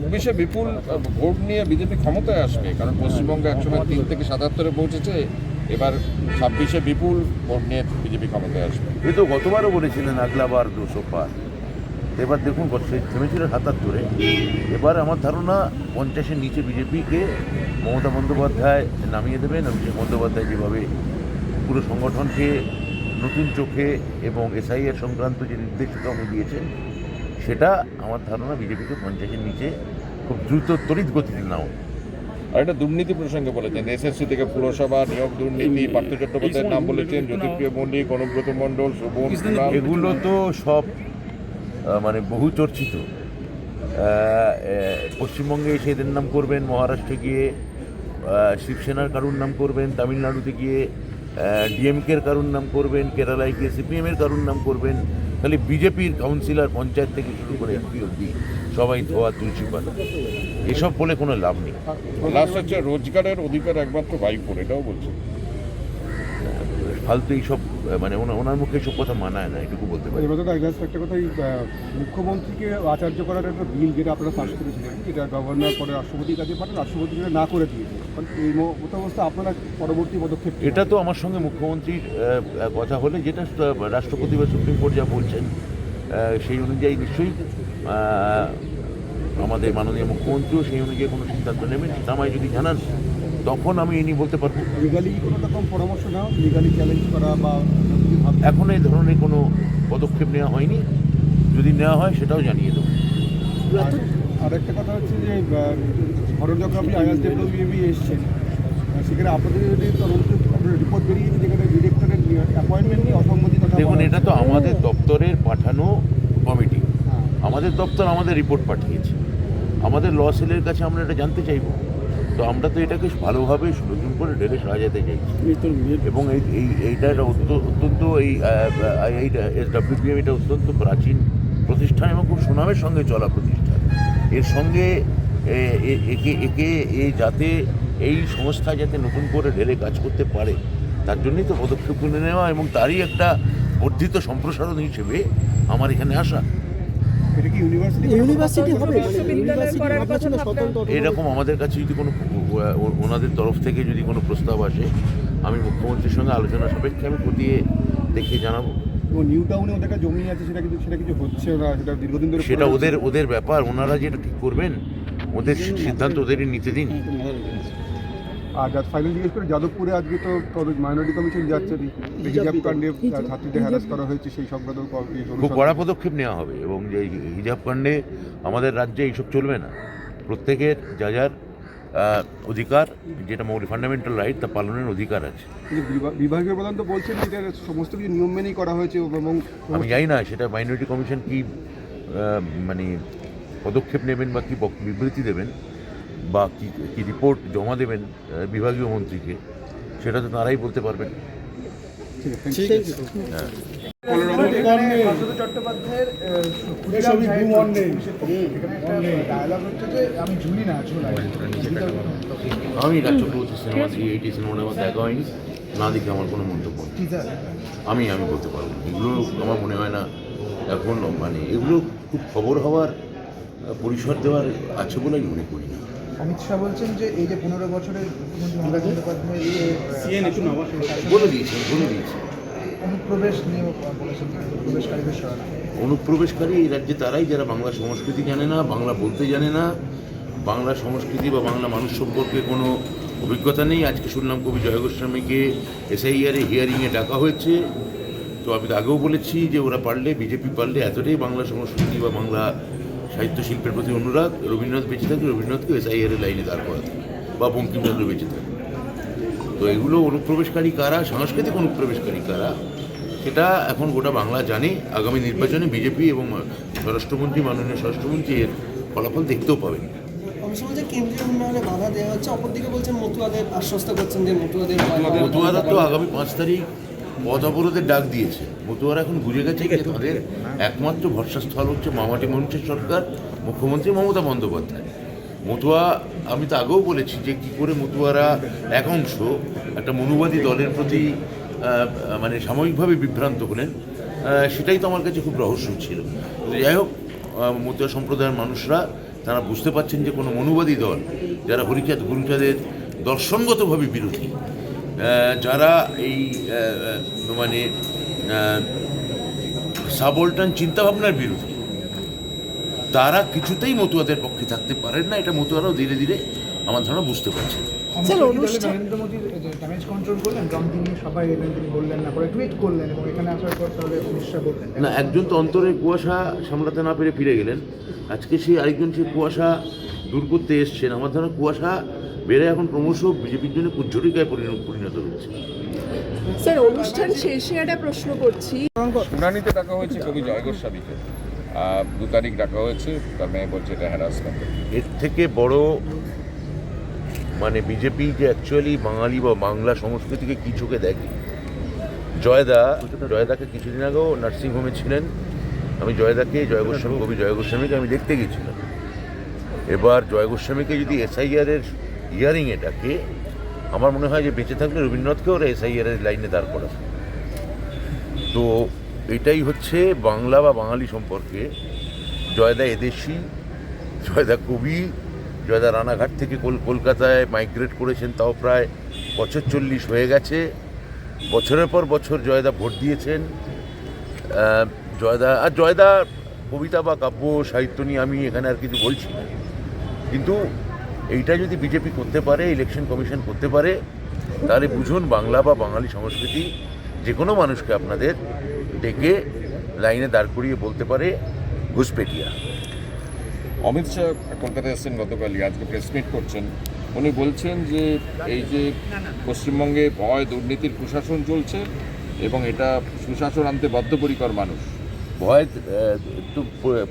26-এ বিপুল vote নিয়ে BJP ক্ষমতায় আসবে, কারণ পশ্চিমবঙ্গে একসময় 3 থেকে 77-এ পৌঁছেছে, এবার 26-এ বিপুল ভোট নিয়ে বিজেপি ক্ষমতায় আসবে। এ তো গতবারও বলেছিলেন আগলাবার 200 পার, এবার দেখুন থেমেছিল 77-এ, এবার আমার ধারণা 50-এর নিচে বিজেপিকে মমতা বন্দ্যোপাধ্যায় নামিয়ে দেবেন। অভিষেক বন্দ্যোপাধ্যায় যেভাবে পুরো সংগঠনকে নতুন চোখে এবং এসআইআর সংক্রান্ত যে নির্দেশিকা উনি দিয়েছেন, সেটা আমার ধারণা বিজেপিকে 50-এর নিচে খুব দ্রুত তড়িৎ গতিতে নাও। আর একটা দুর্নীতি প্রসঙ্গে বলেছেন, এসএসসি থেকে পুরসভা নিয়োগ দুর্নীতি, পার্থ চট্টোপাধ্যায়ের নাম বলেছেন, জ্যোতিপ্রিয় মল্লিক, অনুব্রত মণ্ডল, শোভন কুমার। এগুলো তো সব মানে বহু চর্চিত। পশ্চিমবঙ্গে এসে এদের নাম করবেন, মহারাষ্ট্রে গিয়ে শিবসেনার কারুর নাম করবেন, তামিলনাড়ুতে গিয়ে ডিএমকের কারুর নাম করবেন, কেরালায় গিয়ে সিপিএমের কারুর নাম করবেন। খালি বিজেপির কাউন্সিলর, পঞ্চায়েত থেকে শুরু করে এমপি অব্দি সবাই ধোয়া তুলসী পাতা, এসব বলে কোনো লাভ নেই। লাস্ট হচ্ছে রোজগারের অধিকার একমাত্র বাইপুর, এটাও বলছে। ফালতু এইসব মানে ওনার মুখে এসব কথা মানায় না, এটুকু বলতে পারি। এবার দাদা একটা কথাই, মুখ্যমন্ত্রীকে আচার্য করার একটা বিল যেটা আপনারা পাস করেছিলেন, এটা গভর্নর পরে রাষ্ট্রপতির কাছে পাঠান, রাষ্ট্রপতি যেটা না করে দিয়েছে, এই মতো অবস্থা আপনারা পরবর্তী পদক্ষেপ। এটা তো আমার সঙ্গে মুখ্যমন্ত্রীর কথা হলে, যেটা রাষ্ট্রপতি বা সুপ্রিম কোর্ট যা বলছেন সেই অনুযায়ী নিশ্চয়ই আমাদের মাননীয় মুখ্যমন্ত্রীও সেই অনুযায়ী কোনো সিদ্ধান্ত নেবেন। সেটা আমায় যদি জানান, তখন আমি এই নিয়ে বলতে পারবো। লিগালি কোনো রকম পরামর্শ নাও, লিগালি চ্যালেঞ্জ করা বা এখন এই ধরনের কোনো পদক্ষেপ নেওয়া হয়নি, যদি নেওয়া হয় সেটাও জানিয়ে দেবো। আর একটা কথা হচ্ছে যে ধরুন যখন আপনি আইএসডব্লিউবি এসছেন, সেখানে আপনাদের যদি তদন্ত রিপোর্ট বেরিয়েছে যেখানে ডিরেক্টরের অ্যাপয়েন্টমেন্ট নিয়ে অসঙ্গতি কথা। দেখুন, এটা তো আমাদের দপ্তরের পাঠানো কমিটি, আমাদের দপ্তর আমাদের রিপোর্ট পাঠিয়েছে, আমাদের ল সেলের কাছে আমরা এটা জানতে চাইব। তো আমরা তো এটাকে ভালোভাবে নতুন করে ঢেলে সাজাতে চাইছি, এবং এইটা অত্যন্ত এসডব্লিউপিএম এটা অত্যন্ত প্রাচীন প্রতিষ্ঠান এবং খুব সুনামের সঙ্গে চলা প্রতিষ্ঠান। এর সঙ্গে একে যাতে এই সংস্থা যাতে নতুন করে ঢেলে কাজ করতে পারে, তার জন্যই তো পদক্ষেপগুলো নেওয়া, এবং তারই একটা বর্ধিত সম্প্রসারণ হিসেবে আমার এখানে আসা। এরকম আমাদের কাছে যদি কোনো ওনাদের তরফ থেকে যদি কোনো প্রস্তাব আসে, আমি মুখ্যমন্ত্রীর সঙ্গে আলোচনা সাপেক্ষে আমি খতিয়ে দেখে জানাবো। নিউ টাউনে ওদের একটা জমি আছে, সেটা কিছু হচ্ছে না, সেটা দীর্ঘদিন ধরে। সেটা ওদের ব্যাপার, ওনারা যেটা ঠিক করবেন, ওদের সিদ্ধান্ত ওদেরই নিতে দিন। আর ফাইনাল জিজ্ঞেস করে, যাদবপুরে আজকে তো মাইনরিটি কমিশন যাচ্ছে, হিজাব কাণ্ডে ছাত্রীদের হ্যারাস করা হয়েছে, সেই সংক্রান্ত খুব কড়া পদক্ষেপ নেওয়া হবে, এবং যে হিজাব কাণ্ডে আমাদের রাজ্যে এইসব চলবে না। প্রত্যেকের যার অধিকার, যেটা মৌলিক ফান্ডামেন্টাল রাইট, তা পালনের অধিকার আছে। বিভাগীয় প্রধান তো বলছেন এটা সমস্ত কিছু নিয়ম মেনেই করা হয়েছে, এবং আমি জানি না সেটা মাইনরিটি কমিশন কি মানে পদক্ষেপ নেবেন বা কী বিবৃতি দেবেন বা কি রিপোর্ট জমা দেবেন বিভাগীয় মন্ত্রীকে, সেটা তো তারাই বলতে পারবেন। চট্টোপাধ্যায়ের আমি রাজ চক্রবর্তী সিনেমা এই সিনেমাটার মধ্যে দেখা হয়নি, না দেখে আমার কোনো মন্তব্য আমি বলতে পারবো। এগুলো আমার মনে হয় না এখন মানে এগুলো খুব খবর হওয়ার পরিসর দেওয়ার আছে বলে আমি মনে করি না। অমিত শাহ বলছেন যে এই যে 15 বছরের বলে দিয়েছি অনুপ্রবেশ নিয়ে বলেছেন, অনুপ্রবেশকারীদের সহায়তা। অনুপ্রবেশকারী এই রাজ্যে তারাই যারা বাংলা সংস্কৃতি জানে না, বাংলা বলতে জানে না, বাংলা সংস্কৃতি বা বাংলা মানুষ সম্পর্কে কোনো অভিজ্ঞতা নেই। আজকে শুনলাম কবি জয় গোস্বামীকে এসআইআরে হিয়ারিংয়ে ডাকা হয়েছে। তো আমি তো আগেও বলেছি যে ওরা পারলে, বিজেপি পারলে, এতটাই বাংলা সংস্কৃতি বা বাংলা সাহিত্য শিল্পের প্রতি অনুরাগ, রবীন্দ্রনাথ বেঁচে থাকলে রবীন্দ্রনাথকে এসআইআর লাইনে দাঁড় করাতে, বা বঙ্কিমচন্দ্র বেঁচে থাকলে। তো এগুলো অনুপ্রবেশকারী কারা, সাংস্কৃতিক অনুপ্রবেশকারী কারা, সেটা এখন গোটা বাংলা জানে। আগামী নির্বাচনে বিজেপি এবং স্বরাষ্ট্রমন্ত্রী, মাননীয় স্বরাষ্ট্রমন্ত্রী এর ফলাফল দেখতেও পাবেন। সমাজে কেন্দ্রীয় উন্নয়নে বাধা দেওয়া হচ্ছে, অপরদিকে বলছেন মতুয়াদের আশ্বস্ত করছেন যে মতুয়ারা তো আগামী 5 তারিখ পথ অবরোধের ডাক দিয়েছে। মতুয়ারা এখন বুঝে গেছে যে তাদের একমাত্র ভরসাস্থল হচ্ছে মামাটি মানুষের সরকার, মুখ্যমন্ত্রী মমতা বন্দ্যোপাধ্যায়। মতুয়া, আমি তো আগেও বলেছি যে কী করে মতুয়ারা এক অংশ একটা মনুবাদী দলের প্রতি মানে সাময়িকভাবে বিভ্রান্ত হলেন, সেটাই তো আমার কাছে খুব রহস্য ছিল। যাই হোক, মতুয়া সম্প্রদায়ের মানুষরা তারা বুঝতে পারছেন যে কোনো মনুবাদী দল যারা হরিচাঁদ গুরুচাঁদের দর্শনগতভাবে বিরোধী, যারা এই মানে সাবল্টান চিন্তাভাবনার বিরোধী, তারা কিছুতেই মতুয়াদের পক্ষে থাকতে পারেন না। এটা মতুয়ারাও ধীরে ধীরে আমার ধারণা বুঝতে পারছেন। স্যার, নরেন্দ্র মোদীর ড্যামেজ কন্ট্রোল করলেন, ড্রামটি নিয়ে সবাই এলেন, তিনি বললেন না, পরে টুইট করলেন এবং এখানে আসার পর তাহলে অমিত শাহ বললেন না, একজন তো অন্তরের কুয়াশা সামলাতে না পেরে ফিরে গেলেন, আজকে সেই আরেকজন সেই কুয়াশা দূর করতে এসছেন। আমার ধারণা কুয়াশা বেড়ে এখন ক্রমশ বিজেপির জন্য কুজ্ঝটিকায় পরিণত হচ্ছে। স্যার, অনুষ্ঠান শেষে একটা প্রশ্ন করছি। শুনানিতে ডাকা হয়েছে কবি জয় গোস্বামীকে, 2 তারিখ ডাকা হয়েছে, তার মেয়ে বলছে এটা হ্যারাসমেন্ট। এর থেকে বড় মানে বিজেপি যে অ্যাকচুয়ালি বাঙালি বা বাংলা সংস্কৃতিকে কী চোখে দেখে। জয়দাকে কিছুদিন আগেও নার্সিংহোমে ছিলেন, আমি জয় গোস্বামী, কবি জয় গোস্বামীকে আমি দেখতে গেছিলাম। এবার জয় গোস্বামীকে যদি এসআইআরের হিয়ারিংয়ে ডাকে, আমার মনে হয় যে বেঁচে থাকলে রবীন্দ্রনাথকে ওরা এসআইআরের লাইনে দাঁড় করাবে। তো এটাই হচ্ছে বাংলা বা বাঙালি সম্পর্কে। জয়দা এদেশি, জয়দা কবি, জয়দা রানাঘাট থেকে কলকাতায় মাইগ্রেট করেছেন, তাও প্রায় বছর 40 হয়ে গেছে। বছরের পর বছর জয়দা ভোট দিয়েছেন। জয়দা কবিতা বা কাব্য সাহিত্য নিয়ে আমি এখানে আর কিছু বলছি না, কিন্তু এইটা যদি বিজেপি করতে পারে, ইলেকশন কমিশন করতে পারে, তাহলে বুঝুন বাংলা বা বাঙালি সংস্কৃতি যে কোনো মানুষকে আপনাদের ডেকে লাইনে দাঁড় করিয়ে বলতে পারে ঘুষপেটিয়া। অমিত শাহ কলকাতায় এসেছেন গতকালই, আজকে প্রেস মিট করছেন। উনি বলছেন যে এই যে পশ্চিমবঙ্গে ভয় দুর্নীতির কুশাসন চলছে এবং এটা সুশাসন আনতে বদ্ধপরিকর মানুষ। ভয় তো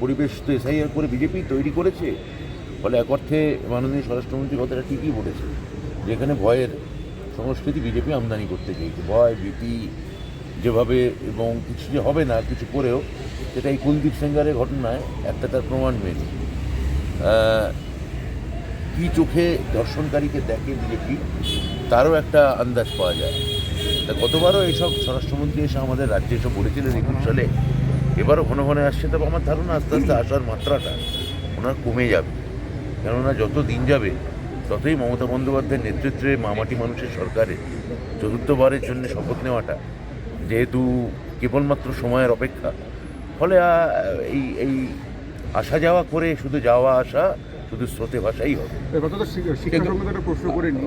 পরিবেশ তো এসআইআর করে বিজেপি তৈরি করেছে, ফলে এক অর্থে মাননীয় স্বরাষ্ট্রমন্ত্রী কথাটা ঠিকই বলেছে, যেখানে ভয়ের সংস্কৃতি বিজেপি আমদানি করতে চেয়েছে। ভয় ভীতি যেভাবে এবং কিছু যে হবে না কিছু করেও, সেটা এই কুলদীপ সেঙ্গারের ঘটনায় একটা তার প্রমাণ মেলে। কী চোখে দর্শনকারীকে দেখে বিজেপি, তারও একটা আন্দাজ পাওয়া যায়। তা গতবারও এইসব স্বরাষ্ট্রমন্ত্রী এসে আমাদের রাজ্যে এসব বলেছিলেন 21 সালে, এবারও ঘন ঘন আসছে। তবে আমার ধারণা আস্তে আস্তে আসার মাত্রাটা ওনার কমে যাবে, কেননা যত দিন যাবে ততই মমতা বন্দ্যোপাধ্যায়ের নেতৃত্বে মামাটি মানুষের সরকারের চতুর্থবারের জন্য শপথ নেওয়াটা যেহেতু কেবলমাত্র সময়ের অপেক্ষা, ফলে এই আসা যাওয়া করে শুধু যাওয়া আসা শুধু স্রোতে ভাষাই হবে। এবার তো শিক্ষা সংক্রান্ত একটা প্রশ্ন করে নিই।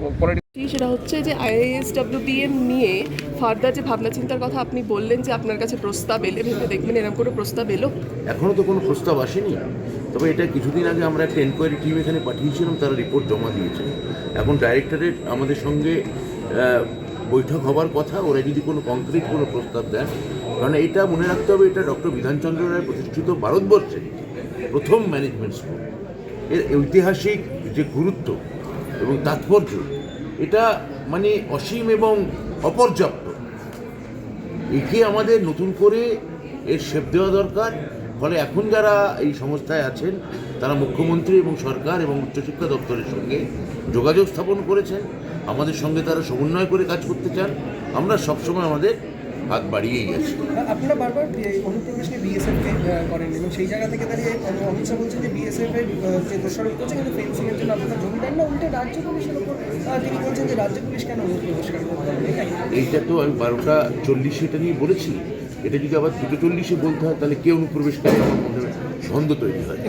সেটা হচ্ছে যে IASWBM নিয়ে ফার্দার যে ভাবনা চিন্তার কথা আপনি বললেন যে আপনার কাছে প্রস্তাব এলে ভেবে দেখবেন, এরকম কোনো প্রস্তাব এলো? এখনও তো কোনো প্রস্তাব আসেনি, তবে এটা কিছুদিন আগে আমরা একটা এনকোয়ারি টিম এখানে পাঠিয়েছিলাম, তারা রিপোর্ট জমা দিয়েছে। এখন ডাইরেক্টরেট আমাদের সঙ্গে বৈঠক হবার কথা, ওরা যদি কোনো কংক্রিট কোনো প্রস্তাব দেন, কারণ এটা মনে রাখতে হবে এটা ডক্টর বিধানচন্দ্র রায় প্রতিষ্ঠিত ভারতবর্ষে প্রথম ম্যানেজমেন্ট স্কুল। এর ঐতিহাসিক যে গুরুত্ব এবং তাৎপর্য, এটা মানে অসীম এবং অপর্যাপ্ত। একে আমাদের নতুন করে এর শেপ দেওয়া দরকার। ফলে এখন যারা এই সংস্থায় আছেন তারা মুখ্যমন্ত্রী এবং সরকার এবং উচ্চশিক্ষা দপ্তরের সঙ্গে যোগাযোগ স্থাপন করেছেন, আমাদের সঙ্গে তারা সমন্বয় করে কাজ করতে চান। আমরা সবসময় আমাদের হাত বাড়িয়েই আছি। আপনারা বারবার অনুপ্রবেশকে বিএসএফকে করেন এবং সেই জায়গা থেকে দাঁড়িয়ে অমিত শাহ বলছেন যে বিএসএফ এর যে দোষারোপ করছে কিন্তু ফেন্সিংয়ের জন্য আপনারা জমি দেন না, উল্টে রাজ্য পুলিশের উপর তিনি বলছেন যে রাজ্য পুলিশ কেন অনুপ্রবেশকারী করতে হবে। এইটা তো আমি 12টা 40 এটা নিয়ে বলেছি। এটা যদি আবার 2:40 বলতে হয়, তাহলে কে অনুপ্রবেশকারী আমার মনে সন্দেহ তৈরি হয়।